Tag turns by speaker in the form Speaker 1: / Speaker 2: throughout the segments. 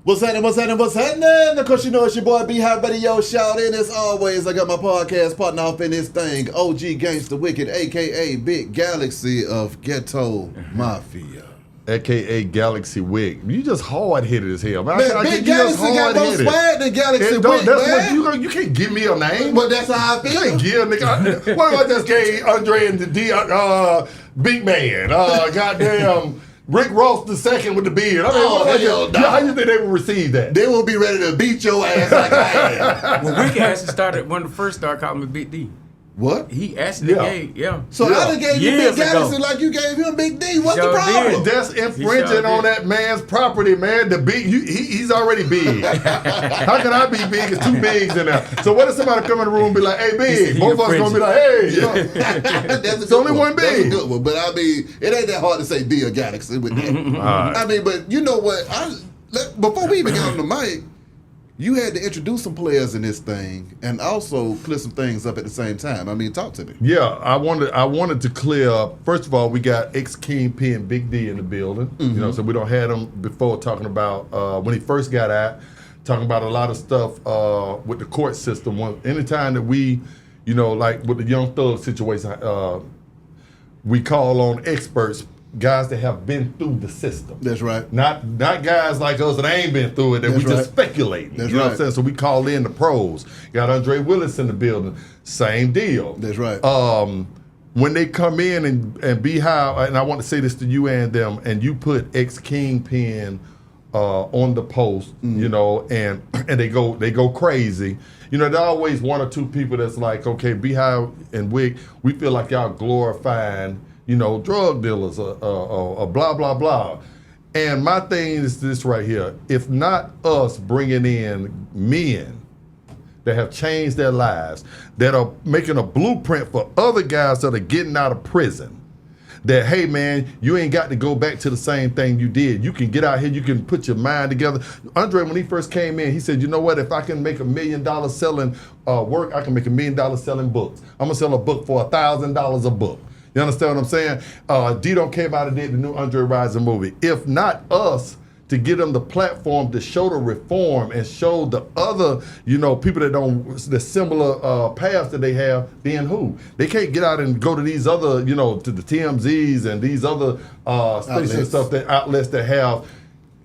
Speaker 1: What's happening? Of course, you know it's your boy B-High Radio. Shout in as always. I got my podcast partner off in this thing, OG Gangsta Wicked, a.k.a. Big Galaxy of Ghetto Mafia.
Speaker 2: A.k.a. Galaxy Wick. You just hard-headed as hell, man.
Speaker 1: Big Galaxy got more swag than Galaxy Wick, man.
Speaker 2: You can't give me a name.
Speaker 1: But that's how I feel.
Speaker 2: You can't give nigga. What if I just gave Andre and the Big Man? Goddamn... Rick Ross II with the beard. I mean, how you think they would receive that?
Speaker 1: They will be ready to beat your ass like I am.
Speaker 3: Well, Rick actually started, when the first started calling me Big D.
Speaker 1: What?
Speaker 3: He actually gave,
Speaker 1: So I done gave you Big Galaxy like you gave him Big D. What's the problem?
Speaker 2: That's infringing on that man's property, man. The big, he's already big. How can I be big? It's two bigs in there. So what if somebody come in the room and be like, hey, big? Both of us going to be like, hey. You know? It's only one big.
Speaker 1: That's a good one. But I mean, it ain't that hard to say be a Galaxy with that. Right. I mean, but you know what? Before we even get on the mic, you had to introduce some players in this thing and also clear some things up at the same time. I mean, talk to me.
Speaker 2: Yeah, I wanted to clear up. First of all, we got Ex-Kingpin Big D in the building. Mm-hmm. You know, so we don't have him before talking about when he first got out, talking about a lot of stuff with the court system. Anytime that we, you know, like with the Young Thug situation, we call on experts. Guys that have been through the system.
Speaker 1: That's right.
Speaker 2: Not guys like us that ain't been through it, that just speculate.
Speaker 1: That's
Speaker 2: you know
Speaker 1: right.
Speaker 2: what I'm saying? So we call in the pros. Got Andre Willis in the building. Same deal.
Speaker 1: That's right.
Speaker 2: When they come in and be high, and I want to say this to you and them, and you put Ex-Kingpin on the post, you know, and they go crazy. You know, there are always one or two people that's like, okay, Beehive and Wick, we feel like y'all glorifying, you know, drug dealers or blah, blah, blah. And my thing is this right here. If not us bringing in men that have changed their lives, that are making a blueprint for other guys that are getting out of prison, that, hey, man, you ain't got to go back to the same thing you did. You can get out here. You can put your mind together. Andre, when he first came in, he said, you know what? If I can make $1 million selling work, I can make $1 million selling books. I'm going to sell a book for $1,000 a book. You understand what I'm saying? D-Don't came out and did the new Andre Rison movie. If not us to give them the platform to show the reform and show the other, you know, people that don't, the similar paths that they have, then who? They can't get out and go to these other, you know, to the TMZs and these other stations and stuff, that outlets that have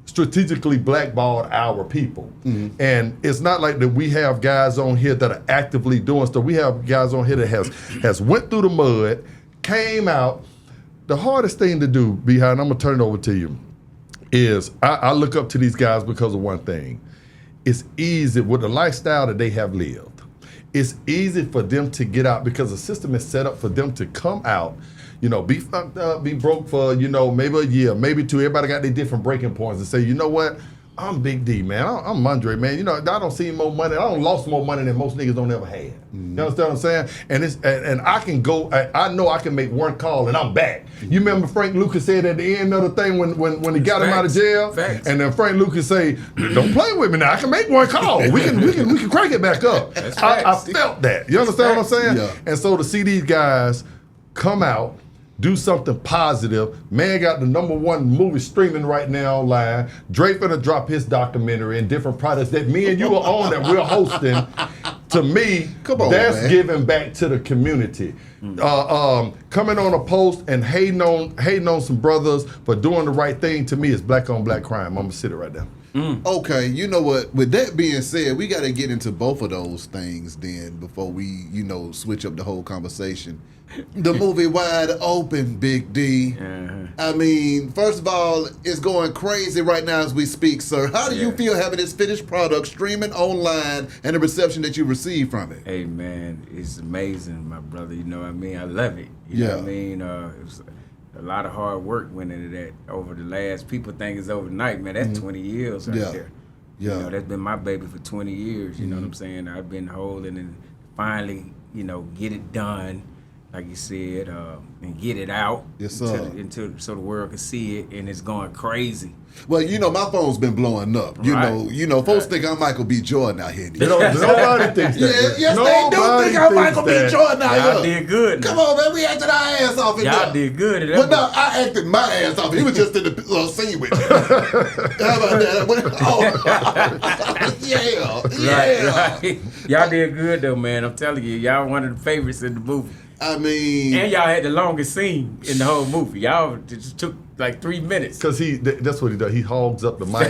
Speaker 2: strategically blackballed our people. Mm-hmm. And it's not like that we have guys on here that are actively doing stuff. We have guys on here that has went through the mud, came out. The hardest thing to do, Behind, I'm gonna turn it over to you, is I look up to these guys because of one thing. It's easy with the lifestyle that they have lived. It's easy for them to get out because the system is set up for them to come out, you know, be fucked up, be broke for, you know, maybe a year, maybe two. Everybody got their different breaking points and say, you know what? I'm Big D, man. I'm Andre, man. You know, I don't see more money. I don't lost more money than most niggas don't ever have. Mm-hmm. You understand what I'm saying? And I can go. I know I can make one call and I'm back. You remember Frank Lucas said at the end of the thing when he got him out of jail, and then Frank Lucas say, "Don't play with me now. I can make one call. We can crank it back up." I felt that. You understand what I'm saying?
Speaker 1: Yeah.
Speaker 2: And so to see these guys come out, do something positive. Man got the #1 movie streaming right now online. Drake finna drop his documentary and different products that me and you are on that we're hosting. To me, that's giving back to the community. Coming on a post and hating on some brothers for doing the right thing, to me is black on black crime. I'm gonna sit it right there.
Speaker 1: Okay, you know what? With that being said, we got to get into both of those things then before we, you know, switch up the whole conversation. The movie Wide Open, Big D. I mean, first of all, it's going crazy right now as we speak, sir. How do you feel having this finished product streaming online and the reception that you received from it?
Speaker 3: Hey, man, it's amazing, my brother. You know what I mean? I love it. You know what I mean? It was a lot of hard work went into that over the last, people think it's overnight, man. That's 20 years right there. You know, that's been my baby for 20 years. You know what I'm saying? I've been holding and finally, you know, get it done. like you said, and get it out so the world can see it, and it's going crazy.
Speaker 1: Well, my phone's been blowing up. Folks think I'm Michael B. Jordan out here.
Speaker 2: Nobody thinks that.
Speaker 1: Yes, they do think I'm Michael B. Jordan out here.
Speaker 3: Y'all did good.
Speaker 1: Come on, man. We acted our ass off in there.
Speaker 3: Y'all did good at that.
Speaker 1: Well, no, I acted my ass off. He was just in the scene with you. How about that?
Speaker 3: Right. Y'all did good, though, man. I'm telling you. Y'all one of the favorites in the movie.
Speaker 1: I mean...
Speaker 3: And y'all had the longest scene in the whole movie. Y'all just took like 3 minutes.
Speaker 2: Because that's what he does. He hogs up the mic.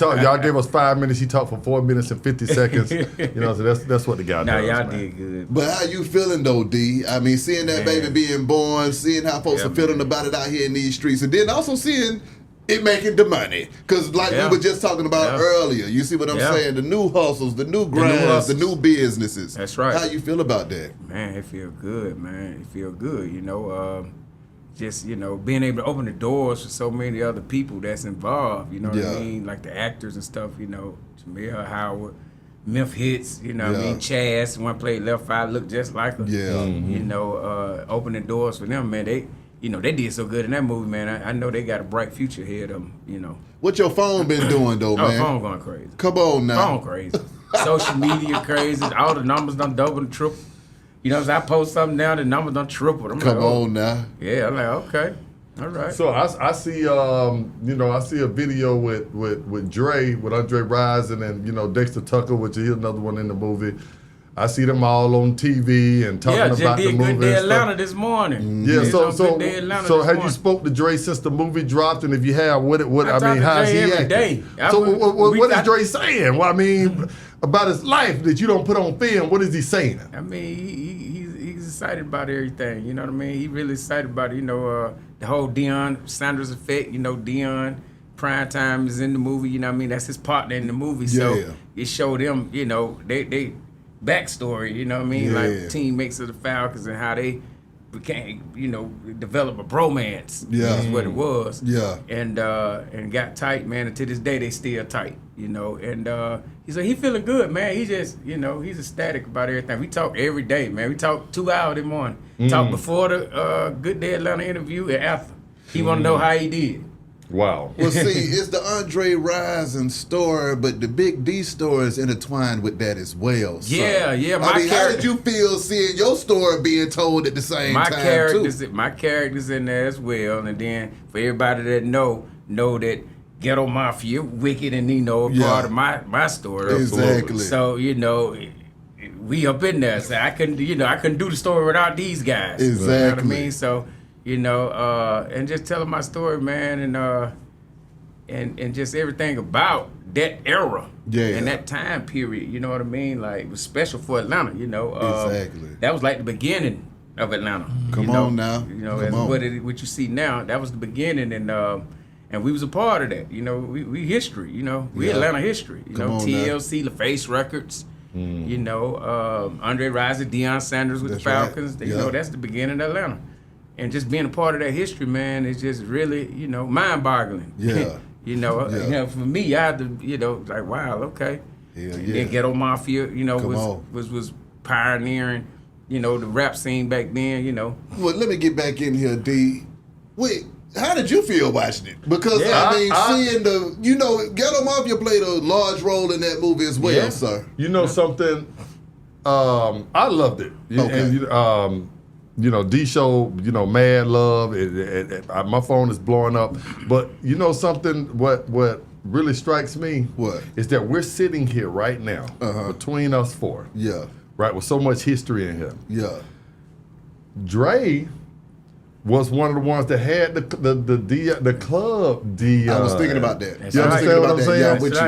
Speaker 2: Y'all gave us 5 minutes. He talked for 4 minutes and 50 seconds. So that's what the guy does.
Speaker 3: Nah, y'all did good.
Speaker 1: But how you feeling, though, D? I mean, seeing that baby being born, seeing how folks are feeling about it out here in these streets, and then also seeing it making the money. Because like we were just talking about earlier, you see what I'm saying? The new hustles, the new grinds, the new businesses.
Speaker 3: That's right.
Speaker 1: How you feel about that?
Speaker 3: Man, it feel good, man. It feel good, just, being able to open the doors for so many other people that's involved, you know what I mean? Like the actors and stuff, Jamil Howard, Myth Hits, I mean? Chaz, one played left five, looked just like her. Yeah. Opening doors for them, man. They did so good in that movie, man. I know they got a bright future ahead of them,
Speaker 1: What your phone been doing, though, man?
Speaker 3: Phone going crazy.
Speaker 1: Come on now.
Speaker 3: Phone crazy. Social media crazy. All the numbers done double and triple. I post something now, the numbers done triple.
Speaker 1: Come on now.
Speaker 3: Yeah, I'm like, okay. All right.
Speaker 2: So I see, I see a video with Dre, with Andre Rison and, Dexter Tucker, which is another one in the movie. I see them all on TV and talking about the movie.
Speaker 3: Yeah, Good Day Atlanta this morning.
Speaker 2: Yeah, so have you spoke to Dre since the movie dropped? And if you have, how's he acting? So what is Dre saying? Well, I mean, about his life that you don't put on film, what is he saying?
Speaker 3: I mean, he's excited about everything. You know what I mean? He really excited about the whole Deion Sanders effect. Deion Primetime is in the movie. You know what I mean? That's his partner in the movie. So it showed them. They backstory, you know what I mean? Like teammates of the Falcons and how they became, develop a bromance.
Speaker 1: Yeah.
Speaker 3: Is what it was.
Speaker 1: Yeah.
Speaker 3: And got tight, man, and to this day they still tight, And he said he feeling good, man. He just, he's ecstatic about everything. We talk every day, man. We talk 2 hours in the morning. Talk before the Good Day Atlanta interview and after. He wanna know how he did.
Speaker 2: Wow.
Speaker 1: Well, see, it's the Andre Rison story, but the Big D story is intertwined with that as well. So,
Speaker 3: yeah.
Speaker 1: How did you feel seeing your story being told at the same time, too?
Speaker 3: My character's in there as well, and then for everybody that know that Ghetto Mafia, Wicked, and part of my story.
Speaker 1: Exactly.
Speaker 3: So we up in there. So I couldn't do the story without these guys.
Speaker 1: Exactly.
Speaker 3: You know what I mean? So. And just telling my story, man, and just everything about that era and that time period, you know what I mean? Like, it was special for Atlanta,
Speaker 1: Exactly.
Speaker 3: That was like the beginning of Atlanta.
Speaker 1: Come on now.
Speaker 3: What you see now, that was the beginning, and we was a part of that. We history, we Atlanta history. TLC, LaFace Records. Andre Rison, Deion Sanders with the Falcons.
Speaker 1: Right.
Speaker 3: That's the beginning of Atlanta. And just being a part of that history, man, is just really, mind-boggling.
Speaker 1: Yeah.
Speaker 3: For me, I had to, like, wow, okay.
Speaker 1: Yeah,
Speaker 3: and then Ghetto Mafia, was pioneering, the rap scene back then,
Speaker 1: Well, let me get back in here, D. Wait, how did you feel watching it? Because, seeing Ghetto Mafia played a large role in that movie as well, sir.
Speaker 2: You know something? I loved it.
Speaker 1: Okay.
Speaker 2: And, D Show, mad love. My phone is blowing up. But something? What really strikes me?
Speaker 1: What?
Speaker 2: Is that we're sitting here right now between us four.
Speaker 1: Yeah.
Speaker 2: Right, with so much history in here.
Speaker 1: Yeah.
Speaker 2: Dre was one of the ones that had the club.
Speaker 1: I was thinking about that.
Speaker 2: You understand what I'm saying?
Speaker 1: Yeah, I'm with you.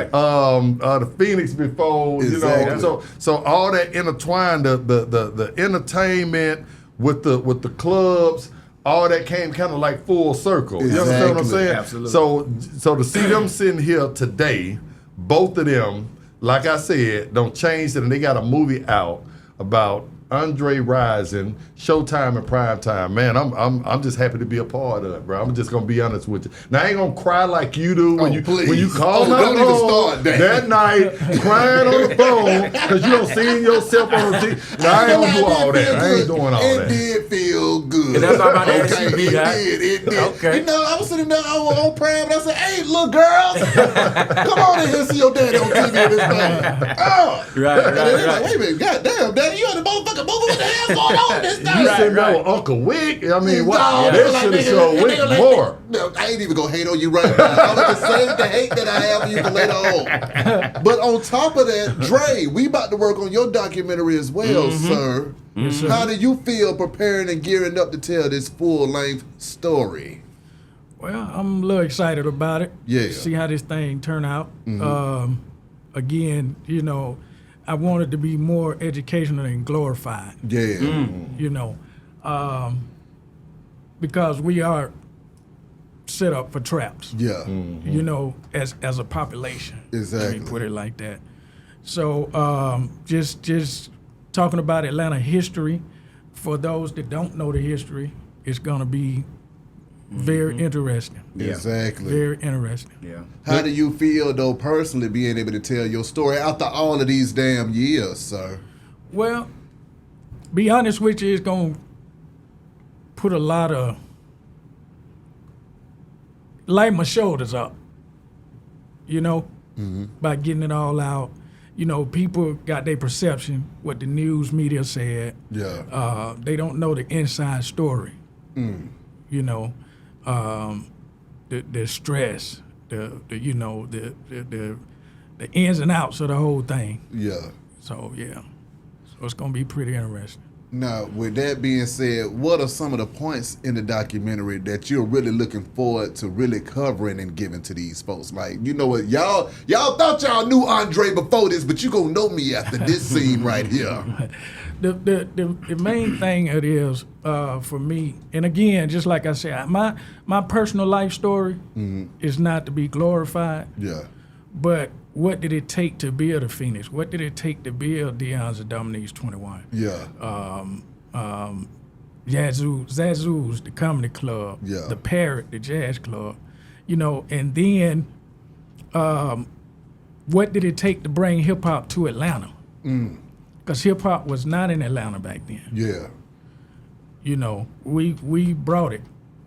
Speaker 2: The Phoenix before,
Speaker 1: Exactly.
Speaker 2: So all that intertwined, the entertainment with the clubs, all that came kind of like full circle.
Speaker 1: Exactly.
Speaker 2: You understand what I'm saying?
Speaker 3: Absolutely.
Speaker 2: So to see them sitting here today, both of them, like I said, don't change it, and they got a movie out about Andre Rison, Showtime and Primetime. Man, I'm just happy to be a part of it, bro. I'm just gonna be honest with you. Now I ain't gonna cry like you do when you call my phone that night, crying on the phone because you don't see yourself on the TV. Now I ain't gonna do all that. I ain't doing all that.
Speaker 1: It did feel good.
Speaker 3: And that's all about that
Speaker 1: okay, it did.
Speaker 3: Okay.
Speaker 1: You know, I was sitting there on Prime and I said, "Hey, little girls, come on in here and see your daddy on TV this thing." Oh,
Speaker 3: right.
Speaker 1: Like, wait a minute, goddamn, daddy, you on the motherfucking movie? What the hell's going on this time?
Speaker 2: You sitting there with Uncle Wick? I mean,
Speaker 1: wow,
Speaker 2: they should have showed Wick more.
Speaker 1: No, I ain't even gonna hate on you right now. I'm gonna save the hate that I have for you for later on. But on top of that, Dre, we about to work on your documentary as well, sir. How do you feel preparing and gearing up to tell this full-length story?
Speaker 4: Well, I'm a little excited about it.
Speaker 1: Yeah.
Speaker 4: See how this thing turn out. Again, you know, I want it to be more educational and glorified.
Speaker 1: Yeah.
Speaker 4: You know, because we are set up for traps.
Speaker 1: Yeah.
Speaker 4: You know, as a population.
Speaker 1: Exactly.
Speaker 4: Let me put it like that. So just talking about Atlanta history, for those that don't know the history, it's gonna be very interesting.
Speaker 1: Exactly.
Speaker 4: Very interesting.
Speaker 3: Yeah.
Speaker 1: How do you feel, though, personally, being able to tell your story after all of these damn years, sir?
Speaker 4: Well, be honest with you, it's gonna put a lot of light my shoulders up, you know, by getting it all out. You know, people got their perception, what the news media said.
Speaker 1: Yeah.
Speaker 4: They don't know the inside story. You know, the stress, the you know, the ins and outs of the whole thing.
Speaker 1: Yeah.
Speaker 4: So yeah, so it's gonna be pretty interesting.
Speaker 1: Now, with that being said, what are some of the points in the documentary that you're really looking forward to really covering and giving to these folks? Like, you know what, y'all thought y'all knew Andre before this, but you gonna know me after this scene right here.
Speaker 4: The main thing it is for me, and again, just like I said, my personal life story is not to be glorified.
Speaker 1: Yeah.
Speaker 4: But what did it take to build a Phoenix? What did it take to build Deion's and Dominique's 21?
Speaker 1: Yeah.
Speaker 4: Zazu's, the comedy club.
Speaker 1: Yeah.
Speaker 4: The Parrot, the jazz club. You know, and then what did it take to bring hip hop to Atlanta? Because hip hop was not in Atlanta back then.
Speaker 1: Yeah.
Speaker 4: You know, we brought it.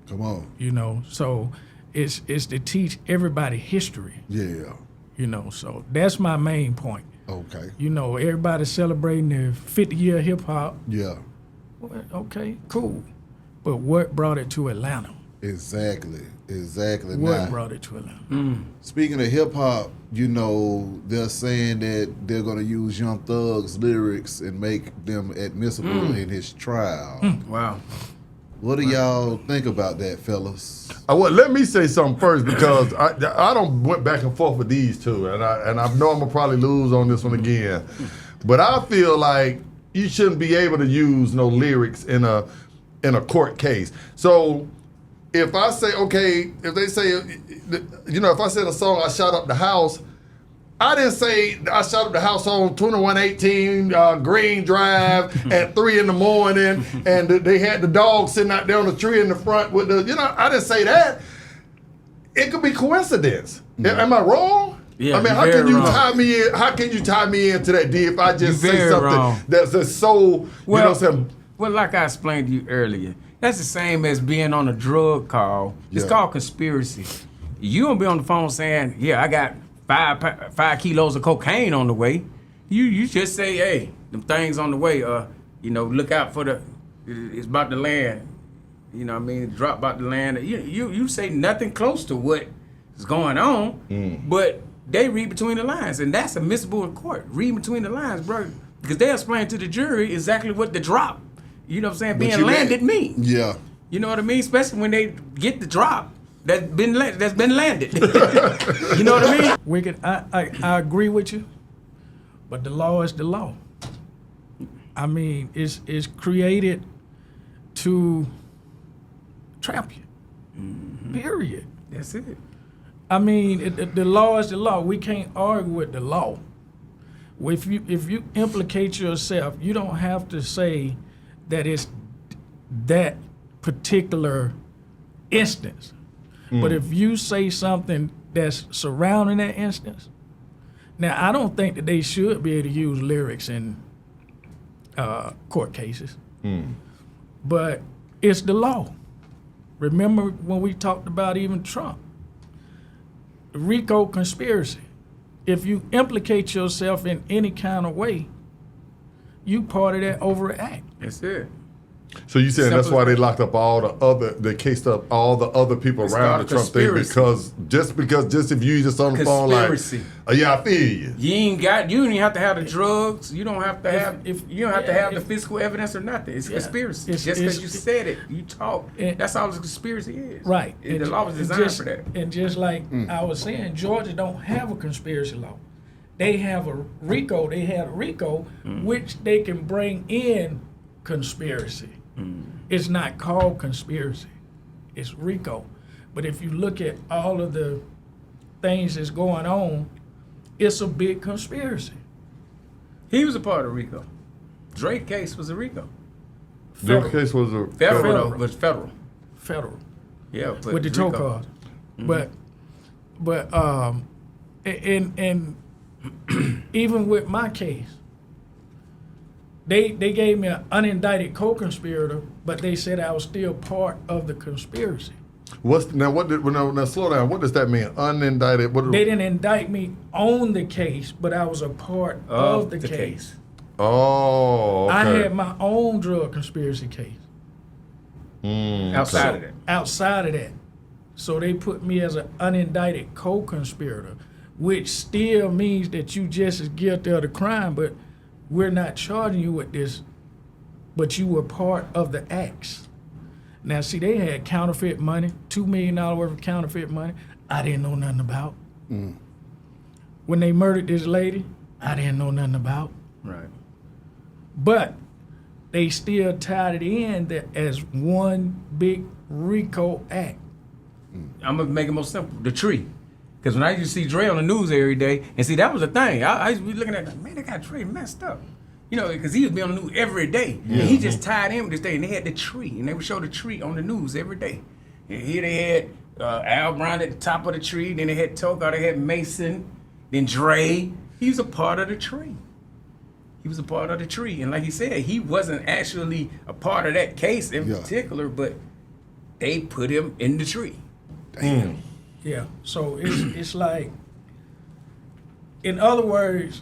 Speaker 1: Come on.
Speaker 4: You know, so it's to teach everybody history.
Speaker 1: Yeah.
Speaker 4: You know, so that's my main point.
Speaker 1: Okay.
Speaker 4: You know, everybody celebrating the 50-year hip hop.
Speaker 1: Yeah.
Speaker 4: Well, okay, cool. But what brought it to Atlanta?
Speaker 1: Exactly.
Speaker 4: What brought it to Atlanta?
Speaker 1: Speaking of hip hop, you know, they're saying that they're going to use Young Thug's lyrics and make them admissible in his trial.
Speaker 3: Wow.
Speaker 1: What do y'all think about that, fellas?
Speaker 2: Well, let me say something first because I don't went back and forth with these two, and I know I'm gonna probably lose on this one again, but I feel like you shouldn't be able to use no lyrics in a court case. So if I say if they say, you know, if I said a song, I shot up the house. I didn't say I shot up the house on 2118 Green Drive at 3 in the morning, and they had the dog sitting out there on the tree in the front with the, you know, I didn't say that. It could be coincidence. Am I wrong?
Speaker 3: Yeah,
Speaker 2: I mean, how can you tie me in? How can you tie me into that, D? If I just say something that's so, you know what I'm saying?
Speaker 3: Well, like I explained to you earlier, that's the same as being on a drug call. It's called conspiracy. You don't be on the phone saying, "Yeah, I got 5 kilos of cocaine on the way." You just say, "Hey, them things on the way. You know, look out for it's about to land. You know what I mean? Drop about to land." You say nothing close to what is going on, but they read between the lines, and that's admissible in court. Read between the lines, bro, because they explain to the jury exactly what the drop, you know what I'm saying, being landed means.
Speaker 1: Yeah.
Speaker 3: You know what I mean? Especially when they get the drop that's been landed. You know what I mean?
Speaker 4: Wicked, I agree with you, but the law is the law. I mean, it's created to trap you. Period.
Speaker 3: That's it.
Speaker 4: I mean, the law is the law. We can't argue with the law. if you implicate yourself, you don't have to say that it's that particular instance. But if you say something that's surrounding that instance, now I don't think that they should be able to use lyrics in court cases, but it's the law. Remember when we talked about even Trump, the RICO conspiracy. If you implicate yourself in any kind of way, you part of that overt act.
Speaker 3: That's it.
Speaker 2: So you saying that's why they locked up they cased up all the other people around the Trump thing because if you just on the phone like, yeah, I feel you.
Speaker 3: You don't even have to have the drugs. You don't have to have the physical evidence or nothing. It's conspiracy. Just because you said it, you talk. That's all the conspiracy is.
Speaker 4: Right.
Speaker 3: The law was designed for that.
Speaker 4: And just like I was saying, Georgia don't have a conspiracy law. They have a RICO. They had a RICO, which they can bring in conspiracy. It's not called conspiracy. It's RICO. But if you look at all of the things that's going on, it's a big conspiracy.
Speaker 3: He was a part of RICO. Drake case was a RICO.
Speaker 2: Drake case was a
Speaker 3: federal.
Speaker 4: Federal.
Speaker 3: Yeah, but
Speaker 4: with the tow cars. But and even with my case, they gave me an unindicted co-conspirator, but they said I was still part of the conspiracy.
Speaker 2: Now slow down. What does that mean? Unindicted?
Speaker 4: They didn't indict me on the case, but I was a part of the case.
Speaker 2: Oh, okay.
Speaker 4: I had my own drug conspiracy case.
Speaker 3: Outside
Speaker 4: of that. So they put me as an unindicted co-conspirator, which still means that you just as guilty of the crime, but we're not charging you with this, but you were part of the acts. Now, see, they had counterfeit money, $2 million worth of counterfeit money I didn't know nothing about. When they murdered this lady, I didn't know nothing about.
Speaker 3: Right.
Speaker 4: But they still tied it in as one big RICO act.
Speaker 3: I'm going to make it more simple. The tree. Because when I used to see Dre on the news every day, and see, that was the thing. I used to be looking at that, man, they got Dre messed up. You know, because he would be on the news every day. Yeah. And he just tied in with this thing. And they had the tree, and they would show the tree on the news every day. And here they had Al Brown at the top of the tree. Then they had Toka, they had Mason, then Dre. He was a part of the tree. And like he said, he wasn't actually a part of that case in particular, but they put him in the tree.
Speaker 1: Damn.
Speaker 4: Yeah, so it's like, in other words,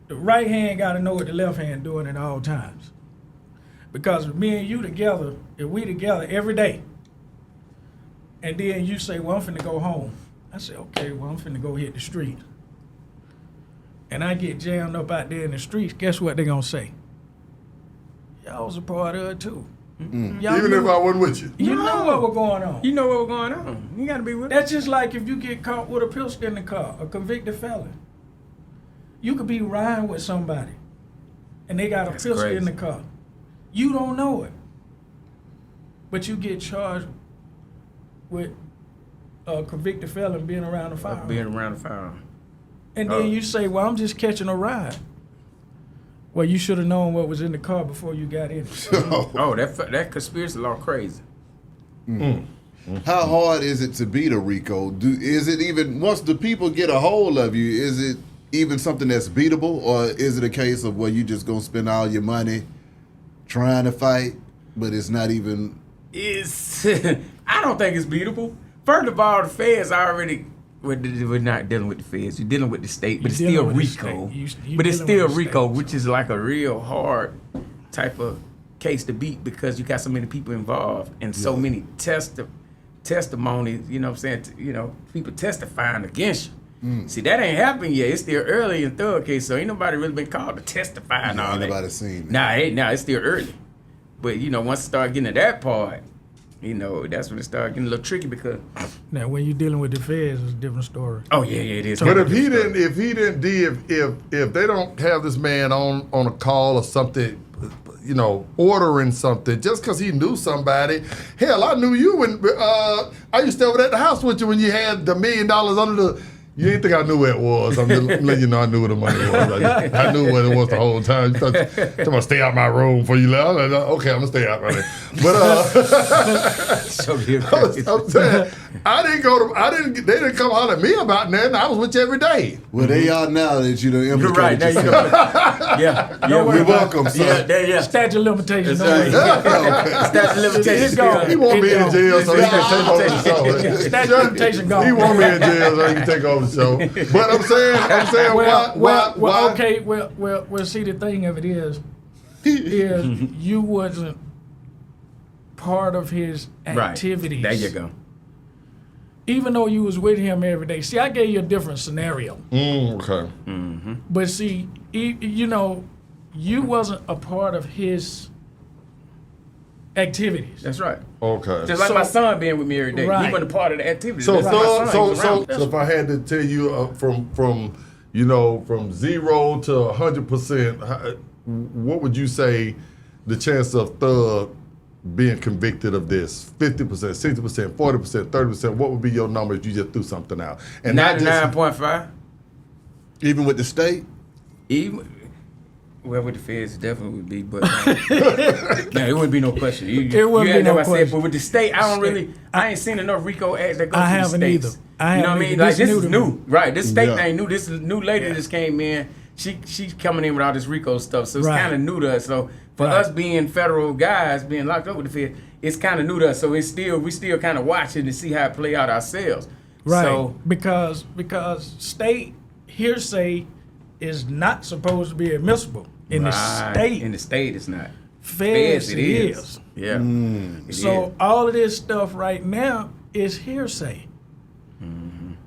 Speaker 4: the right hand got to know what the left hand doing at all times. Because if me and you together, if we together every day, and then you say, well, I'm finna go home. I say, okay, well, I'm finna go hit the street. And I get jammed up out there in the streets, guess what they gonna say? Y'all was a part of it too.
Speaker 2: Even if I wasn't with you.
Speaker 4: You know what was going on.
Speaker 3: You know what was going on. You got to be with
Speaker 4: That's just like if you get caught with a pistol in the car, a convicted felon. You could be riding with somebody, and they got a pistol in the car. You don't know it. But you get charged with a convicted felon being around the firearm. And then you say, well, I'm just catching a ride. Well, you should have known what was in the car before you got in it.
Speaker 3: That conspiracy law crazy.
Speaker 1: How hard is it to beat a RICO? Is it even, once the people get a hold of you, is it even something that's beatable? Or is it a case of where you just going to spend all your money trying to fight, but it's not even...
Speaker 3: I don't think it's beatable. First of all, the feds already... We're not dealing with the feds. You're dealing with the state, but it's still RICO. But it's still RICO, which is like a real hard type of case to beat because you got so many people involved and so many testimonies. You know what I'm saying? You know, people testifying against you. See, that ain't happened yet. It's still early in thug case, so ain't nobody really been called to testify and all that.
Speaker 1: Nobody seen it.
Speaker 3: Nah, it's still early. But you know, once you start getting to that part. You know, that's when it started getting a little tricky because
Speaker 4: now when you're dealing with the feds, it's a different story.
Speaker 3: Oh yeah, it is.
Speaker 2: But if they don't have this man on a call or something, you know, ordering something just because he knew somebody. Hell, I knew you when I used to stay over at the house with you when you had the $1 million under the You didn't think I knew where it was. I'm just letting you know I knew where the money was. I knew what it was the whole time. You thought, I'm gonna stay out my room before you left. Like, okay, I'm gonna stay out right there. But I'm saying, they didn't come holler at me about nothing. I was with you every day.
Speaker 1: Well, they are now that you done
Speaker 3: You're right.
Speaker 1: implicated
Speaker 3: Now
Speaker 1: yourself.
Speaker 3: yeah.
Speaker 1: You're welcome, sir.
Speaker 3: Yeah.
Speaker 4: Statute of limitations.
Speaker 3: Statute of limitations gone.
Speaker 2: He want me in jail so he can take over the show.
Speaker 4: Statute of limitations gone.
Speaker 2: He want me in jail so he can take over the show. But I'm saying, why?
Speaker 4: Okay. Well. See, the thing of it is you wasn't part of his activities.
Speaker 3: Right. There you go.
Speaker 4: Even though you was with him every day. See, I gave you a different scenario.
Speaker 2: Okay.
Speaker 3: Mm-hmm.
Speaker 4: But see, you wasn't a part of his activities.
Speaker 3: That's right.
Speaker 2: Okay.
Speaker 3: Just like my son being with me every day.
Speaker 4: Right.
Speaker 3: He wasn't a part of the activity.
Speaker 2: So
Speaker 3: So
Speaker 2: if I had to tell you from 0 to 100%, what would you say the chance of Thug being convicted of this? 50%, 60%, 40%, 30%. What would be your number if you just threw something out? And
Speaker 3: 99.5.
Speaker 1: Even with the state?
Speaker 3: Well, with the feds, it definitely would be, but it wouldn't be no question.
Speaker 4: It wouldn't be no question.
Speaker 3: But with the state, I ain't seen enough RICO acts that go
Speaker 4: I
Speaker 3: to the
Speaker 4: haven't
Speaker 3: states.
Speaker 4: either.
Speaker 3: You know what I mean? Like, this is new. Right, this state
Speaker 1: Yeah.
Speaker 3: ain't new. This is new lady that just came in. She's coming in with all this RICO stuff, so it's
Speaker 4: Right.
Speaker 3: kind of new to us. So for us being federal guys, being locked up with the feds, it's kind of new to us. So we still kind of watching to see how it play out ourselves.
Speaker 4: Right.
Speaker 3: So,
Speaker 4: because state hearsay is not supposed to be admissible in the state.
Speaker 3: In the state, it's not.
Speaker 4: Feds, it is.
Speaker 3: Yeah.
Speaker 4: So all of this stuff right now is hearsay.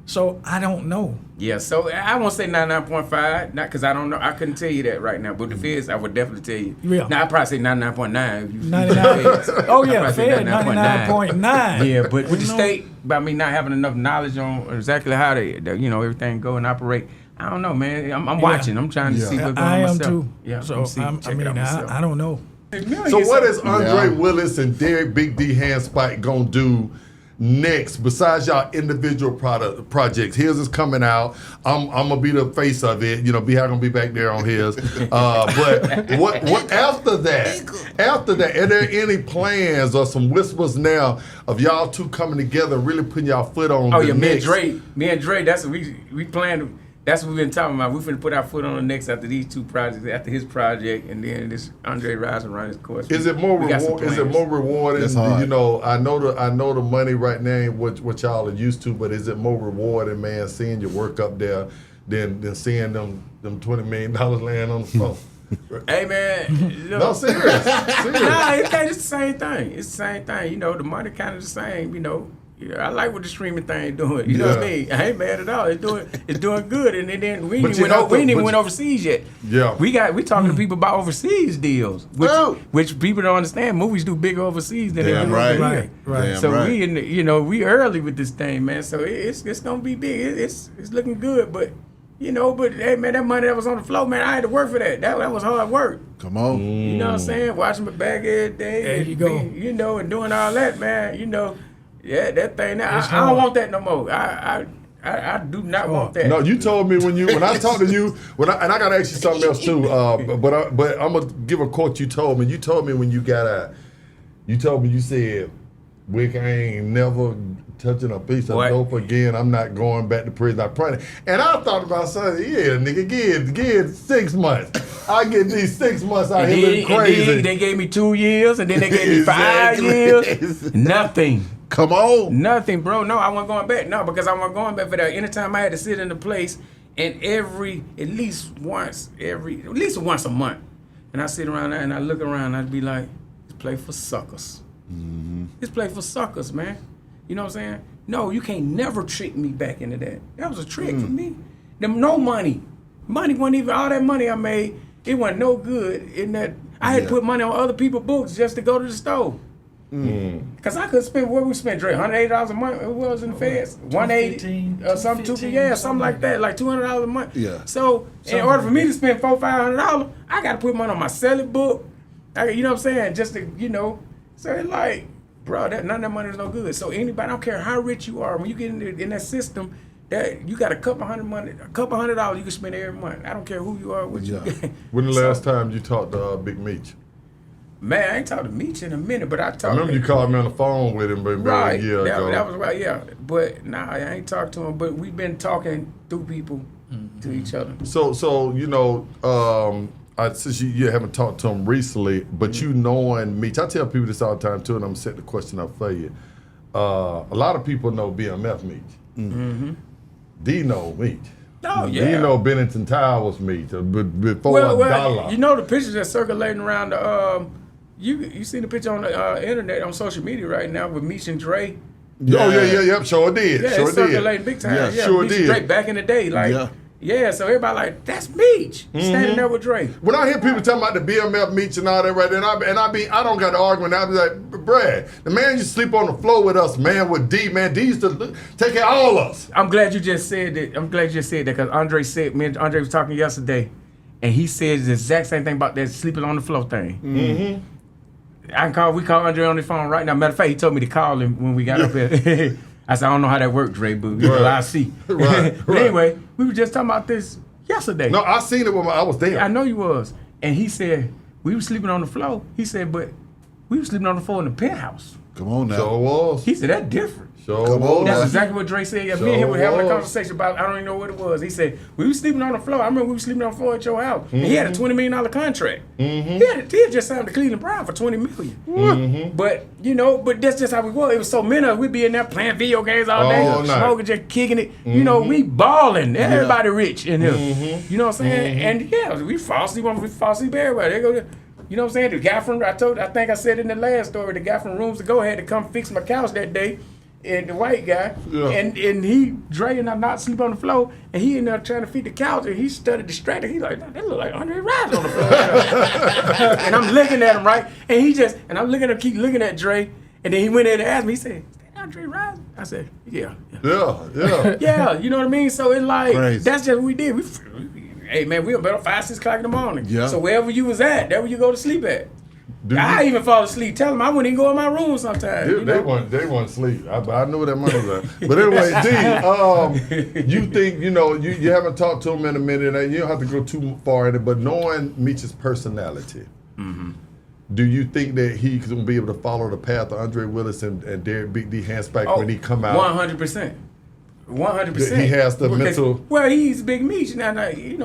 Speaker 4: So I don't know.
Speaker 3: Yeah, so I won't say 99.5, not because I don't know. I couldn't tell you that right now. But the feds, I would definitely tell you.
Speaker 4: Yeah.
Speaker 3: Now, I'd probably say 99.9.
Speaker 4: 99. Oh yeah,
Speaker 3: I'd probably say
Speaker 4: Fed 99.9.
Speaker 3: Yeah, but with the state, by me not having enough knowledge on exactly how they everything go and operate, I don't know, man. I'm watching. I'm trying to see what's going on
Speaker 4: I am
Speaker 3: myself.
Speaker 4: too.
Speaker 3: Yeah,
Speaker 4: So I don't know.
Speaker 2: So what is Andre Willis and Derek Big D Handspike gonna do next besides y'all individual projects? His is coming out. I'm gonna be the face of it. B-How gonna be back there on his. But what after that? After that, are there any plans or some whispers now of y'all two coming together and really putting y'all foot on?
Speaker 3: Oh
Speaker 2: the
Speaker 3: yeah,
Speaker 2: next?
Speaker 3: me and Dre. That's what we planned. That's what we've been talking about. We're finna put our foot on the next after these two projects, after his project, and then this Andre Rison run his course.
Speaker 2: Is it more rewarding? Is it more rewarding?
Speaker 1: That's hard.
Speaker 2: I know the money right now ain't what y'all are used to, but is it more rewarding, man, seeing your work up there than seeing them $20 million laying on the floor?
Speaker 3: Hey man,
Speaker 2: No, serious.
Speaker 3: Nah, it's the same thing. It's the same thing. The money kind of the same. I like what the streaming thing doing. You know what I mean? I ain't mad at all. It's doing good. And then we ain't even went overseas yet.
Speaker 2: Yeah.
Speaker 3: We talking to people about overseas deals, which people don't understand. Movies do bigger overseas than they do over here.
Speaker 4: Right.
Speaker 3: So we early with this thing, man. So it's gonna be big. It's looking good, but hey man, that money that was on the floor, man, I had to work for that. That was hard work.
Speaker 1: Come on.
Speaker 3: You know what I'm saying? Watching my back every day.
Speaker 4: There you go.
Speaker 3: And doing all that, man. Yeah, that thing. I don't want that no more. I do not want that.
Speaker 2: No, you told me when I talked to you and I gotta ask you something else too. But I'm gonna give a quote you told me. You told me when you got out. You told me you said, "Wick, I ain't never touching a piece of dope again. I'm not going back to prison. I promise." And I thought about saying, "Yeah, nigga, give 6 months. I get these 6 months out here living crazy."
Speaker 3: And they gave me 2 years, and then they gave me 5 years. Nothing.
Speaker 1: Come on.
Speaker 3: Nothing, bro. No, I wasn't going back. No, because I wasn't going back for that. Anytime I had to sit in the place, and at least once a month, and I sit around there and I look around, I'd be like, "This place for suckers. This place for suckers, man." You know what I'm saying? No, you can't never trick me back into that. That was a trick for me. No money. Money wasn't even all that money I made. It wasn't no good in that. I had to put money on other people's books just to go to the store. Because I could spend, what we spent, Dre, $180 a month, it was in the feds, 180 or something, something like that, like $200 a month.
Speaker 1: Yeah.
Speaker 3: So in order for me to spend $400-$500, I got to put money on my selling book. You know what I'm saying? Just to, so it's like, bro, none of that money is no good. So anybody, I don't care how rich you are, when you get in that system, that you got a couple $100 you can spend every month. I don't care who you are, what you get.
Speaker 2: When the last time you talked to Big Meech?
Speaker 3: Man, I ain't talked to Meech in a minute, but I talked.
Speaker 2: I remember you called me on the phone with him, but a year ago. That
Speaker 3: was right, yeah. But nah, I ain't talked to him. But we've been talking through people to each other.
Speaker 2: So you know, since you haven't talked to him recently, but you knowing Meech, I tell people this all the time too, and I'm setting the question up for you. A lot of people know BMF Meech.
Speaker 3: Mm-hmm.
Speaker 2: D know Meech.
Speaker 3: Oh yeah.
Speaker 2: D know Bennington Towers Meech before $1.
Speaker 3: You know the pictures that's circulating around the you seen the picture on the internet on social media right now with Meech and Dre.
Speaker 2: Yeah. Oh yeah, sure did.
Speaker 3: Yeah,
Speaker 2: sure
Speaker 3: it's circulating big time. Yeah,
Speaker 2: sure
Speaker 3: Meech
Speaker 2: did.
Speaker 3: And Dre back in the day, like so everybody like that's Meech standing there with Dre.
Speaker 2: When I hear people talking about the BMF Meech and all that right there, I don't got to argue with that. I be like, Brad, the man used to sleep on the floor with us, man, with D, man. D used to take care of all of us.
Speaker 3: I'm glad you just said that. Because Andre said, me and Andre was talking yesterday, and he said the exact same thing about that sleeping on the floor thing.
Speaker 2: Mm-hmm.
Speaker 3: We call Andre on the phone right now. Matter of fact, he told me to call him when we got up here. I said, I don't know how that worked, Dre, but I see.
Speaker 2: Right.
Speaker 3: But anyway, we were just talking about this yesterday.
Speaker 2: No, I seen it when I was there.
Speaker 3: I know you was. And he said, we were sleeping on the floor. He said, but we were sleeping on the floor in the penthouse.
Speaker 1: Come on now.
Speaker 2: Sure was.
Speaker 3: He said, that's different.
Speaker 2: Sure was.
Speaker 3: That's exactly what Dre said. Yeah, me and him were having a conversation about, I don't even know what it was. He said, we were sleeping on the floor. I remember we were sleeping on the floor at your house. And he had a $20 million contract. He had just signed the Cleveland Browns for $20 million. But, but that's just how we were. It was so many of us. We'd be in there playing video games all day, smoking, just kicking it. You know, we balling. Everybody rich in here. You know what I'm saying? And we fall asleep everywhere. They go, you know what I'm saying? The guy from, I think I said in the last story, the guy from Rooms to Go had to come fix my couch that day. And the white guy, and Dre and I not sleep on the floor, and he in there trying to feed the couch, and he started distracted. He's like, that look like Andre Rison on the floor. And I'm looking at him, right? And I'm looking at keep looking at Dre, and then he went in and asked me, he said, is that Andre Rison? I said, yeah. Yeah, you know what I mean? So it's like, that's just what we did. Hey man, we were better 5, 6 o'clock in the morning. Yeah. So wherever you was at, that's where you go to sleep at. I even fall asleep. Tell them I wouldn't even go in my room sometimes.
Speaker 2: They want sleep. I know that money was at. But anyway, D, you think, you haven't talked to him in a minute, and you don't have to go too far in it, but knowing Meech's personality, do you think that he's going to be able to follow the path of Andre Willis and Derek Big D Handspike when he come out?
Speaker 3: 100%. 100%.
Speaker 2: He has the mental.
Speaker 3: Well, he's Big Meech now.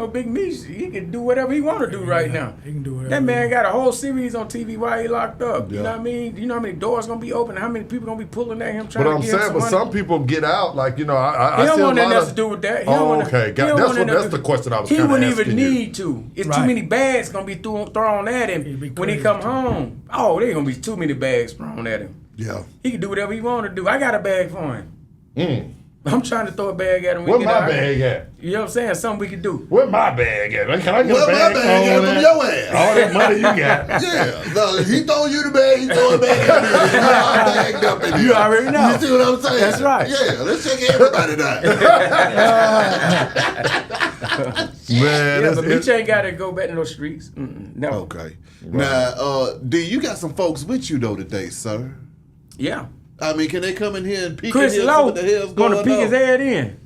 Speaker 3: Big Meech, he can do whatever he want to do right now.
Speaker 4: He can do whatever.
Speaker 3: That man got a whole series on TV while he locked up. You know what I mean? You know how many doors gonna be open? How many people gonna be pulling at him trying to get him some money?
Speaker 2: Some people get out like I
Speaker 3: he don't want nothing to do with that.
Speaker 2: That's the question I was.
Speaker 3: He wouldn't even need to. It's too many bags gonna be thrown at him when he come home. Oh, there's gonna be too many bags thrown at him.
Speaker 1: Yeah,
Speaker 3: he can do whatever he want to do. I got a bag for him. I'm trying to throw a bag at him.
Speaker 2: Where my bag at?
Speaker 3: You know what I'm saying? Something we can do.
Speaker 2: Where my bag at? Can I get
Speaker 1: a bag?
Speaker 2: Where my
Speaker 1: bag at from your ass?
Speaker 2: All that money you got.
Speaker 1: Yeah. No, he throw you the bag, he throw it back at me. I'm bagged up in here.
Speaker 3: You already know.
Speaker 1: You see what I'm saying?
Speaker 3: That's right.
Speaker 1: Yeah, let's check everybody down.
Speaker 3: Man, but Meech ain't got to go back to those streets. No.
Speaker 1: Okay. Right. Now, D, you got some folks with you, though, today, sir.
Speaker 3: Yeah.
Speaker 1: I mean, can they come in here and peek
Speaker 3: Chris Lowe
Speaker 1: what the hell's going on?
Speaker 3: Gonna peek his head in.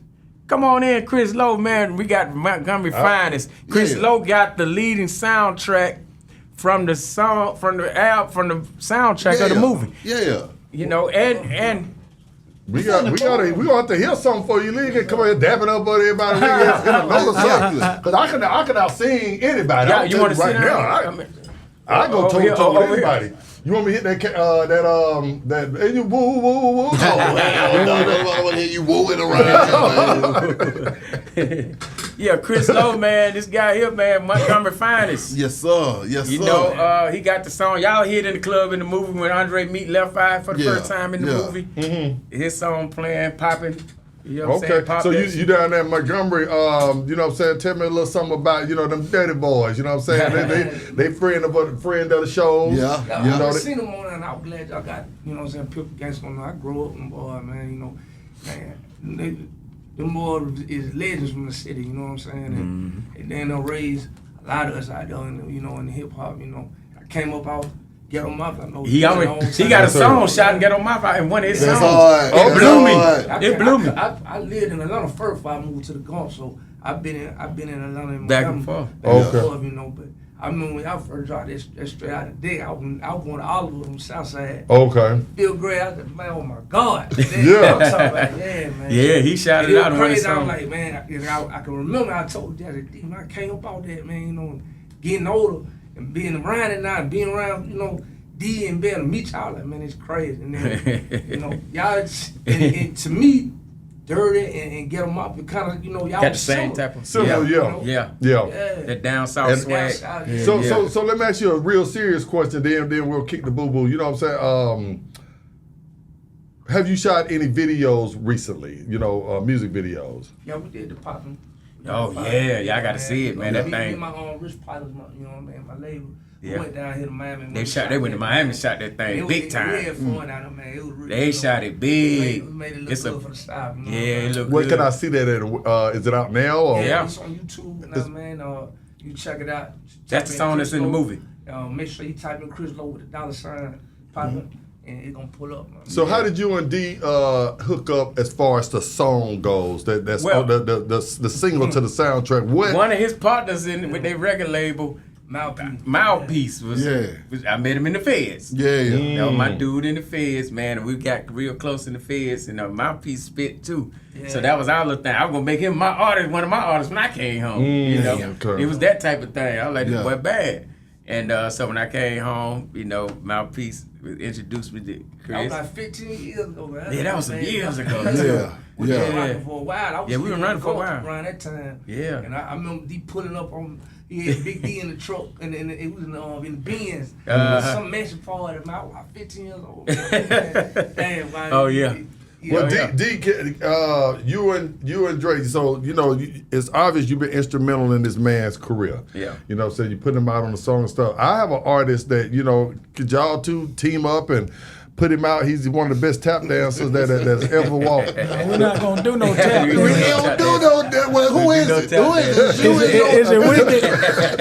Speaker 3: Come on in, Chris Lowe, man. We got Montgomery Finest. Chris Lowe got the leading soundtrack from the soundtrack of the movie.
Speaker 1: Yeah.
Speaker 3: And
Speaker 2: we gonna have to hear something for you. You can come here dapping up on everybody. Because I can out sing anybody.
Speaker 3: Yeah, you want to sit down?
Speaker 2: I go toe to toe with anybody. You want me to hit that and you woo woo woo?
Speaker 1: I want to hear you wooing around.
Speaker 3: Yeah, Chris Lowe, man, this guy here, man, Montgomery Finest.
Speaker 1: Yes, sir. Yes, sir.
Speaker 3: He got the song. Y'all hear it in the club in the movie when Andre meet Left Eye for the first time in the movie. His song playing, popping. You know what I'm saying? Pop
Speaker 2: so you down there in Montgomery, you know what I'm saying? Tell me a little something about, them dirty boys, you know what I'm saying? they friend of the show.
Speaker 5: Yeah. I've seen them on and I'm glad y'all got, you know what I'm saying, people against them. I grew up in boy, man, them boys is legends from the city, you know what I'm saying? And then they raised a lot of us out there in the hip hop, I came up out Get on my phone.
Speaker 3: He got a song shot and Get on my phone, and one of his songs.
Speaker 1: hard.
Speaker 3: It
Speaker 1: That's
Speaker 3: blew me.
Speaker 1: hard.
Speaker 3: It blew me.
Speaker 5: I lived in Atlanta first before I moved to the Gulf, so I've been in Atlanta and
Speaker 3: Back and forth.
Speaker 5: you know. But I remember when I first dropped that straight out of the day, I was going to Oliver on the South Side.
Speaker 2: Okay.
Speaker 5: Feel great. I said, man, oh my God.
Speaker 2: Yeah.
Speaker 5: I'm talking about, man.
Speaker 3: Yeah, he shouted out on one of his
Speaker 5: I'm
Speaker 3: songs.
Speaker 5: like, man, I can remember I told Daddy, D, man, I came up out that, man, you know, getting older and being around it now and being around, you know, D and being able to meet y'all, like, man, it's crazy. And then, you know, y'all, and to me, Dirty and Get 'em Up, it kind of, you know, y'all
Speaker 3: Got the same type of
Speaker 2: Similar,
Speaker 3: yeah.
Speaker 2: Yeah.
Speaker 3: That down south swag.
Speaker 2: So let me ask you a real serious question. Then we'll kick the boo boo. You know what I'm saying? Have you shot any videos recently? You know, music videos.
Speaker 5: Yeah, we did the popping.
Speaker 3: Oh yeah, I got to see it, man. That
Speaker 5: Me
Speaker 3: thing.
Speaker 5: and my own Rich Pilots, you know what I mean, my label.
Speaker 3: Yeah.
Speaker 5: We went down here to Miami.
Speaker 3: They went to Miami, shot that thing big time.
Speaker 5: We had fun out there, man. It was really
Speaker 3: They shot it big.
Speaker 5: We made it look
Speaker 3: It's
Speaker 5: good for the style. You know
Speaker 3: Yeah, it look
Speaker 2: Where
Speaker 3: good.
Speaker 2: can I see that at? Is it out now? Or?
Speaker 3: Yeah.
Speaker 5: It's on YouTube now, man. You check it out.
Speaker 3: That's the song that's in the movie.
Speaker 5: Make sure you type in Chris Lowe with the $sign, poppin', and it's gonna pull up. Man.
Speaker 2: So how did you and D hook up as far as the song goes? That's
Speaker 3: Well-
Speaker 2: the single to the soundtrack. What?
Speaker 3: One of his partners with their record label, Mouthpiece was. I met him in the Feds.
Speaker 1: Yeah.
Speaker 3: That was my dude in the Feds, man. And we got real close in the Feds, and Mouthpiece spit too.
Speaker 5: Yeah.
Speaker 3: So that was our little thing. I was gonna make him my artist, one of my artists when I came home. You know,
Speaker 2: Okay.
Speaker 3: it was that type of thing. I was like, this boy bad. And so when I came home, you know, Mouthpiece introduced me to
Speaker 5: That
Speaker 3: Chris.
Speaker 5: was like 15 years ago, man.
Speaker 3: Yeah, that was some years ago.
Speaker 5: We been rocking for a while.
Speaker 3: Yeah, we been running for a while.
Speaker 5: Around that time.
Speaker 3: Yeah.
Speaker 5: And I remember D pulling up on. He had Big D in the truck, and it was in the Benz. Some mansion party. I was like 15 years old. Damn, man.
Speaker 3: Oh, yeah.
Speaker 2: Well, D, you and Drake. So you know, it's obvious you've been instrumental in this man's career.
Speaker 3: Yeah.
Speaker 2: You know, so you put him out on the song and stuff. I have an artist that could y'all two team up and put him out. He's one of the best tap dancers that's ever walked.
Speaker 4: We're not gonna do no tap.
Speaker 1: We don't do no that. Well, who is it? Who is it?
Speaker 4: Is it wicked?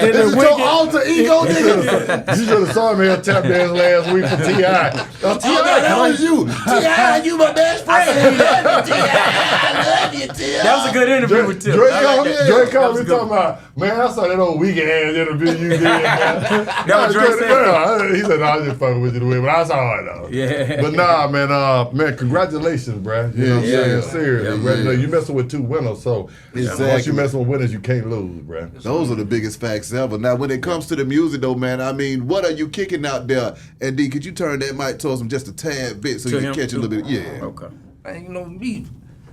Speaker 4: Is it
Speaker 1: Your
Speaker 4: wicked?
Speaker 1: alter ego, nigga.
Speaker 2: You should have saw me on tap dance last week for T.I.
Speaker 1: T.I., that was you. T.I., you my best friend. I love you, T.I.
Speaker 3: That was a good interview with Tim.
Speaker 2: Drake called me talking about, man, I saw that old weekend ass interview you did, man.
Speaker 3: That was Drake said.
Speaker 2: He said, no, I was just fucking with you the way, but I saw it though.
Speaker 3: Yeah.
Speaker 2: But nah, man, congratulations, bruh. You know what I'm saying? Seriously,
Speaker 3: Yeah,
Speaker 2: bruh.
Speaker 3: man.
Speaker 2: You messing with two winners, so once you messing with winners, you can't lose, bruh.
Speaker 1: Those are the biggest facts ever. Now, when it comes to the music, though, man, I mean, what are you kicking out there? And D, could you turn that mic towards him just a tad bit so you can catch a little bit? Yeah.
Speaker 3: Okay.
Speaker 5: Man, you know me,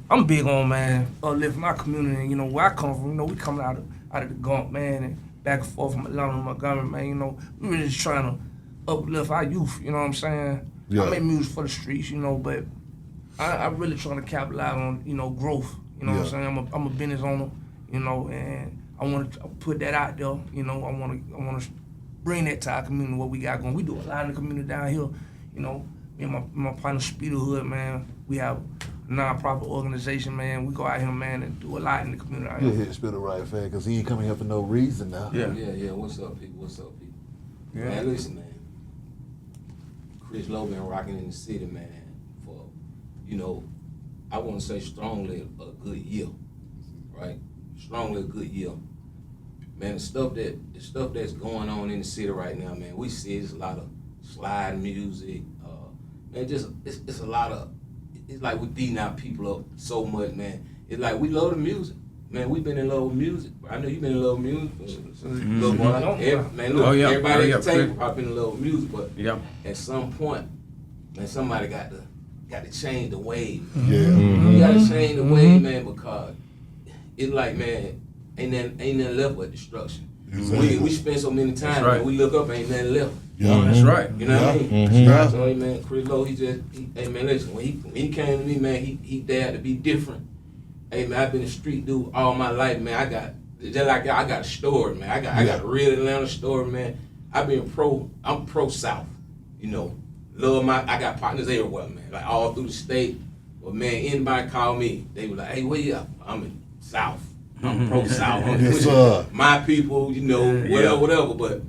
Speaker 5: I'm big on, man, uplift my community. You know where I come from. You know we coming out of the gump, man, and back and forth from Atlanta to Montgomery, man. You know we really just trying to uplift our youth. You know what I'm saying?
Speaker 1: Yeah.
Speaker 5: I make music for the streets, you know, but I really trying to capitalize on growth. You know what I'm saying? I'm a business owner, you know, and I want to put that out there. You know, I want to bring that to our community. What we got going, we do a lot in the community down here. You know, me and my partner Speeder Hood, man, we have a non-profit organization, man. We go out here, man, and do a lot in the community out
Speaker 1: You
Speaker 5: here.
Speaker 1: hit Spitter right fast because he ain't coming here for no reason now.
Speaker 3: Yeah.
Speaker 6: Yeah. What's up, people?
Speaker 3: Yeah.
Speaker 6: Man, listen, man. Chris Lowe been rocking in the city, man, for, I want to say strongly a good year, right? Strongly a good year. Man, the stuff that's going on in the city right now, man, we see it's a lot of slide music. Man, it's a lot of, it's like we beating our people up so much, man. It's like we love the music. Man, we've been in love with music. I know you've been in love with music. Look, man, look, everybody at the table probably been in love with music, but at some point, man, somebody got to change the wave.
Speaker 1: Yeah.
Speaker 6: You got to change the wave, man, because it's like, man, ain't nothing left but destruction.
Speaker 1: Exactly.
Speaker 6: We spend so many times, man, we look up, ain't nothing left.
Speaker 1: Yeah.
Speaker 3: That's right.
Speaker 6: You know what I mean?
Speaker 1: Yeah.
Speaker 6: So, man, Chris Lowe, hey, man, listen, when he came to me, man, he dared to be different. Hey, man, I've been a street dude all my life, man. I got a story, man. I got a real Atlanta story, man. I'm pro South, you know. I got partners everywhere, man, like all through the state. But man, anybody call me, they were like, hey, where you at? I'm in South. I'm pro South.
Speaker 1: Yes, sir.
Speaker 6: My people, you know, whatever. But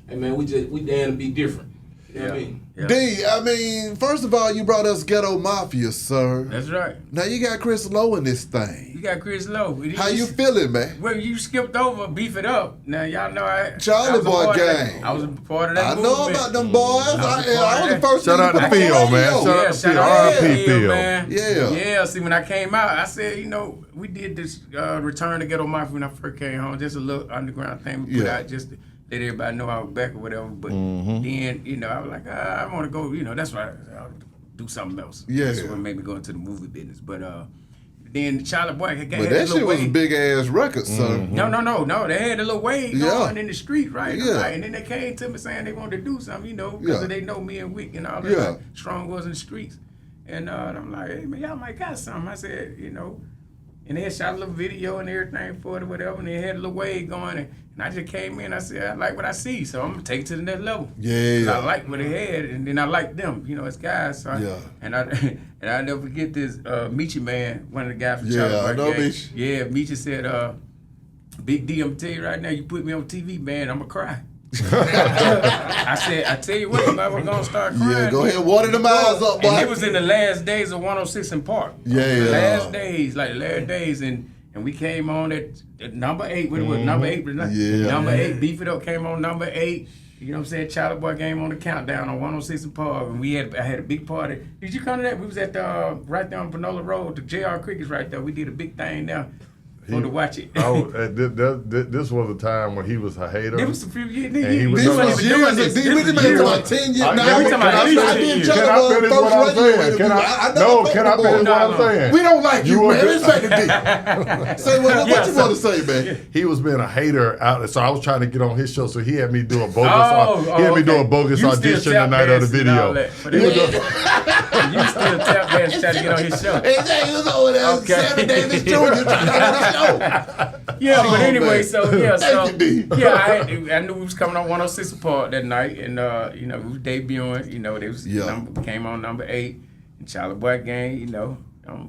Speaker 6: hey, man, we damn to be different. You know what I mean?
Speaker 3: Yeah.
Speaker 1: D, I mean, first of all, you brought us Ghetto Mafia, sir.
Speaker 3: That's right.
Speaker 1: Now you got Chris Lowe in this thing.
Speaker 3: You got Chris Lowe.
Speaker 1: How you feeling, man?
Speaker 3: Well, you skipped over Beef It Up. Now y'all know
Speaker 1: Charlie Boy gang.
Speaker 3: I was a part of that
Speaker 1: I
Speaker 3: movement.
Speaker 1: know about them boys. I was the first
Speaker 2: Shout out to Phil, man. Shout out to Phil. R.I.P. Phil.
Speaker 3: Man.
Speaker 1: Yeah.
Speaker 3: Yeah, see, when I came out, I said, we did this Return to Ghetto Mafia when I first came home. Just a little underground thing we put out just to let everybody know I was back or whatever. But then, I was like, I want to go, that's why I'll do something else.
Speaker 1: Yeah.
Speaker 3: That's what made me go into the movie business. But then Charlie Boy had
Speaker 1: But that shit was a big ass record, son.
Speaker 3: No. They had a little wave going in the street, right?
Speaker 1: Yeah.
Speaker 3: And then they came to me saying they wanted to do something, because they know me and Wick and all that. Like, Strong was in the streets. And I'm like, hey, man, y'all might got something. I said, and they had shot a little video and everything for it or whatever, and they had a little wave going. And I just came in, I said, I like what I see, so I'm going to take it to the next level.
Speaker 1: Yeah.
Speaker 3: I like what they had, and then I like them, as guys. So and I never forget this, Michi man, one of the guys from Charlie Boy.
Speaker 1: I know Michi.
Speaker 3: Yeah, Michi said, Big D, I'm tell you right now, you put me on TV, man, I'm going to cry. I tell you what, man, we're going to start crying.
Speaker 1: Yeah, go ahead, water them eyes up, boy.
Speaker 3: And it was in the last days of 106 in Park.
Speaker 1: Yeah.
Speaker 3: Last days, and we came on at number 8. What it was, number 8? Number 8, Beef It Up came on number 8. You know what I'm saying? Charlie Boy came on the countdown on 106 in Park, and I had a big party. Did you come to that? We was at right there on Panola Road, the JR Cricket's right there. We did a big thing there. To watch it.
Speaker 2: This was a time when he was a hater.
Speaker 3: It was a few years.
Speaker 1: This was years ago. We did about 10 years.
Speaker 3: I
Speaker 2: finish what I'm saying? Can I finish what I'm saying?
Speaker 1: We don't like you, man. It's back to D. Say what you want to say, man.
Speaker 2: He was being a hater out there, so I was trying to get on his show, so he had me do a bogus audition the night of the video.
Speaker 3: You still tap dance trying to get on his show.
Speaker 1: Exactly. He was over there, Sammy Davis Jr. trying to get on his show.
Speaker 3: Yeah, but anyway, I knew we was coming on 106 Park that night, and we was debuting. They was came on number 8, and Charlie Boy gang, on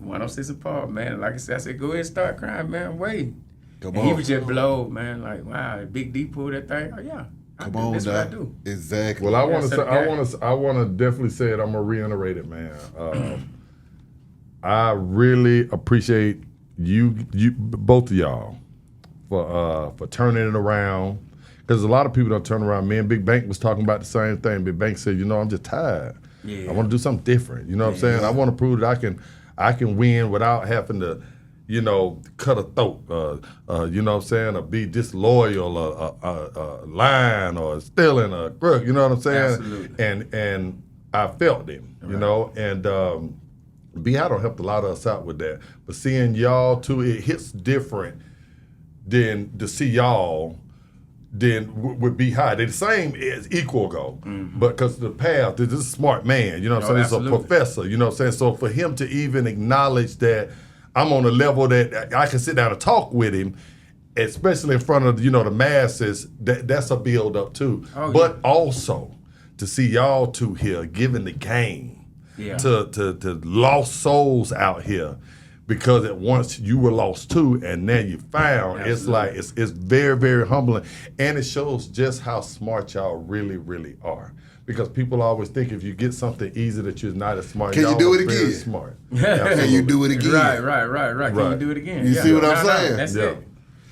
Speaker 3: 106 Park, man. Like I said, go ahead and start crying, man. Wait, he was just blowed, man. Like, wow, Big D pulled that thing. Oh yeah.
Speaker 1: Come on, that's what I do. Exactly.
Speaker 2: Well, I want to definitely say it. I'm gonna reiterate it, man. I really appreciate you both of y'all for turning it around, because a lot of people don't turn around. Me and Big Bank was talking about the same thing. Big Bank said, I'm just tired. I want to do something different. You know what I'm saying? I want to prove that I can win without having to, cut a throat. You know what I'm saying? Or be disloyal, or lying, or stealing, or crook. You know what I'm saying?
Speaker 3: Absolutely.
Speaker 2: And I felt it. And. B-High helped a lot of us out with that. But seeing y'all too, it hits different than to see y'all than with B-High. They're the same as equal go. But because the path, this is a smart man, you know what I'm saying? Absolutely. He's a professor, you know what I'm saying? So for him to even acknowledge that I'm on a level that I can sit down and talk with him, especially in front of, the masses, that's a build up too. But also to see y'all two here giving the game. To lost souls out here, because at once you were lost too, and now you found. Absolutely. It's like it's very, very humbling, and it shows just how smart y'all really, really are. Because people always think if you get something easy that you're not as smart.
Speaker 1: Can you do it again?
Speaker 2: Smart.
Speaker 1: Can you do it again?
Speaker 3: Right. Can you do it again?
Speaker 1: You see what I'm saying?
Speaker 3: That's it.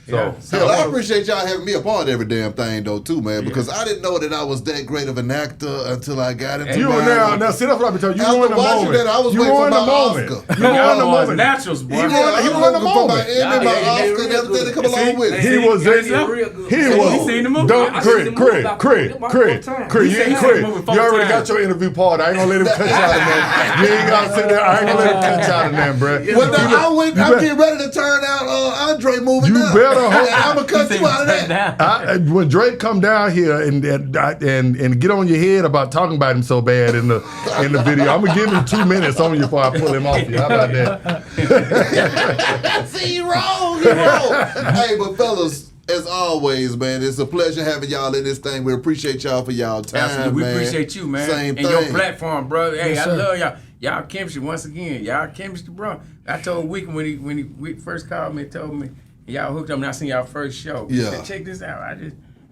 Speaker 1: So I appreciate y'all having me a part of every damn thing though too, man, because I didn't know that I was that great of an actor until I got into
Speaker 2: you now see, that's what I've been telling you. You were in the moment.
Speaker 1: That, I was waiting for my Oscar.
Speaker 2: You were in the moment.
Speaker 3: Naturals, boy.
Speaker 2: He won the moment.
Speaker 1: My Oscar and everything to come along with it.
Speaker 2: He was. Don't Craig. You already got your interview part. I ain't gonna let him cut you out of there. You ain't gotta sit there. I ain't gonna let him cut you out of there, bro.
Speaker 1: Well, I'm getting ready to turn out Andre moving up.
Speaker 2: You better hope.
Speaker 1: I'm gonna cut you out of that.
Speaker 2: When Drake come down here and get on your head about talking about him so bad in the video, I'm gonna give him 2 minutes on you before I pull him off you. How about that?
Speaker 1: See, you wrong. Hey, but fellas, as always, man, it's a pleasure having y'all in this thing. We appreciate y'all for y'all time.
Speaker 3: Absolutely.
Speaker 1: Man.
Speaker 3: We appreciate you, man.
Speaker 1: Same
Speaker 3: and
Speaker 1: thing.
Speaker 3: your platform, brother. Hey,
Speaker 4: Yes,
Speaker 3: I
Speaker 4: sir.
Speaker 3: love y'all. Y'all chemistry once again. Y'all chemistry, bro. I told Wick when he first called me and told me y'all hooked up and I seen y'all first show. He said, check this out.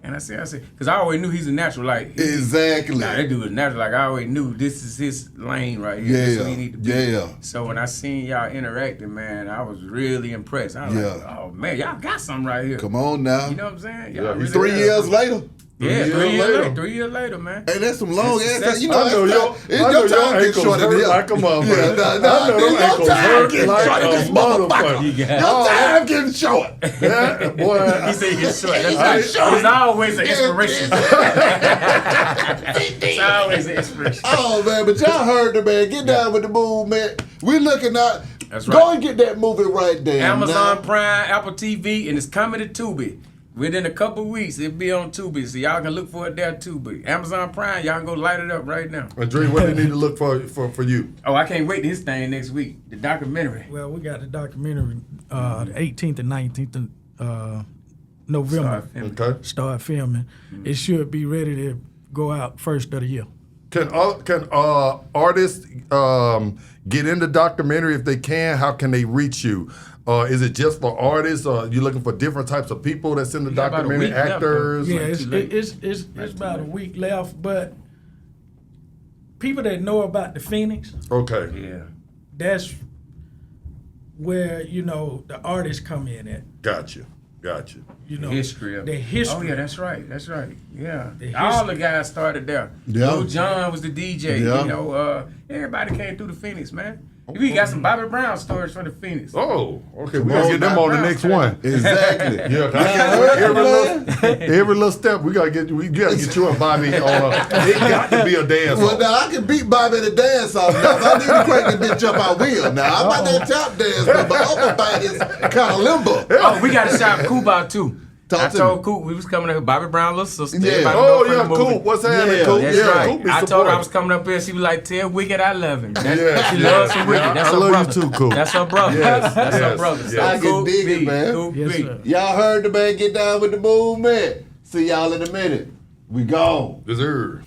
Speaker 3: And I said, because I always knew he's a natural. Like
Speaker 1: Exactly.
Speaker 3: Nah, that dude was natural. Like I always knew this is his lane right here.
Speaker 1: Yeah,
Speaker 3: That's where he need to be.
Speaker 1: yeah.
Speaker 3: So when I seen y'all interacting, man, I was really impressed. I was like, oh man, y'all got something right here.
Speaker 1: Come on now.
Speaker 3: You know what I'm saying?
Speaker 2: Yeah,
Speaker 3: Y'all really
Speaker 1: 3 years later.
Speaker 3: Yeah, 3 years later. 3 years later, man.
Speaker 1: Hey, that's some long ass.
Speaker 3: That's-
Speaker 1: You know,
Speaker 2: I know
Speaker 1: your time getting short in here.
Speaker 2: like a motherfucker.
Speaker 1: Yeah,
Speaker 2: I know them
Speaker 1: your
Speaker 2: ankles
Speaker 1: time
Speaker 2: hurt
Speaker 1: getting
Speaker 2: like
Speaker 1: short in
Speaker 2: a
Speaker 1: this motherfucker.
Speaker 2: motherfucker.
Speaker 1: Your time getting short.
Speaker 2: Yeah, boy.
Speaker 3: He said he gets short.
Speaker 1: He's
Speaker 3: That's
Speaker 1: short.
Speaker 3: right. It's always an inspiration. It's always an inspiration.
Speaker 1: Oh man, but y'all heard the man. Get down with the movement. We looking at.
Speaker 3: That's
Speaker 1: Go
Speaker 3: right.
Speaker 1: and get that movie right there.
Speaker 3: Amazon
Speaker 1: now.
Speaker 3: Prime, Apple TV, and it's coming to Tubi. Within a couple weeks, it'll be on Tubi, so y'all can look for it there too. But Amazon Prime, y'all can go light it up right now.
Speaker 2: Dream, what do they need to look for you?
Speaker 3: Oh, I can't wait to his thing next week, the documentary.
Speaker 4: Well, we got the documentary the 18th and 19th of November.
Speaker 2: Okay.
Speaker 4: Start filming. It should be ready to go out first of the year.
Speaker 2: Can artists get in the documentary if they can? How can they reach you? Is it just for artists? Or are you looking for different types of people that's in the
Speaker 3: got about a
Speaker 2: documentary?
Speaker 3: week left,
Speaker 2: Actors?
Speaker 4: Yeah,
Speaker 3: Like
Speaker 4: it's about a week left, but people that know about the Phoenix,
Speaker 2: Okay.
Speaker 3: Yeah.
Speaker 4: that's where, you know, the artists come in at.
Speaker 2: Gotcha.
Speaker 4: You know,
Speaker 3: History of it.
Speaker 4: the history.
Speaker 3: Oh, yeah, that's right. Yeah.
Speaker 4: The
Speaker 3: All
Speaker 4: history.
Speaker 3: the guys started there.
Speaker 1: Yeah.
Speaker 3: Lil Jon was the DJ.
Speaker 1: Yeah.
Speaker 3: You know, everybody came through the Phoenix, man. We got some Bobby Brown stories from the Phoenix.
Speaker 2: Oh, okay. We
Speaker 1: Come
Speaker 2: gotta
Speaker 1: on
Speaker 2: get them
Speaker 1: now.
Speaker 2: on the next one.
Speaker 1: Exactly.
Speaker 2: Yeah, 'cause I can't wait. Every little step we gotta get you and Bobby on. It got to be a dance.
Speaker 1: Well, now I can beat Bobby the dance off. Now, if I need to crank the bitch up, I will. Now, I'm not that top dance, but my upper body's kind of limber.
Speaker 3: Oh, we got to shout Coop out too.
Speaker 1: Talk
Speaker 3: I
Speaker 1: to
Speaker 3: told
Speaker 1: me.
Speaker 3: Coop we was coming up. Bobby Brown, little sister.
Speaker 1: Yeah.
Speaker 3: Everybody
Speaker 2: Oh
Speaker 3: know from
Speaker 2: yeah,
Speaker 3: the movie.
Speaker 2: cool. What's happening,
Speaker 1: Yeah,
Speaker 2: cool?
Speaker 3: That's
Speaker 2: Yeah,
Speaker 3: right.
Speaker 2: Coop is
Speaker 3: I told her I
Speaker 2: supportive.
Speaker 3: was coming up here. She was like, "Tell Wicked I love him." That's,
Speaker 2: Yeah,
Speaker 3: she
Speaker 2: yeah,
Speaker 3: loves some Wicked.
Speaker 2: yeah.
Speaker 3: That's
Speaker 2: I
Speaker 3: her
Speaker 2: love you
Speaker 3: brother.
Speaker 2: too, Coop.
Speaker 3: That's her brother.
Speaker 2: Yes,
Speaker 3: That's her
Speaker 2: yes,
Speaker 3: brother.
Speaker 2: yes.
Speaker 3: So
Speaker 1: I can
Speaker 3: Coop
Speaker 1: dig it,
Speaker 3: B,
Speaker 1: man.
Speaker 3: Coop
Speaker 4: Yes,
Speaker 3: B.
Speaker 4: sir.
Speaker 1: Y'all heard the man. Get down with the movement. See y'all in a minute. We gone.
Speaker 2: Deserve.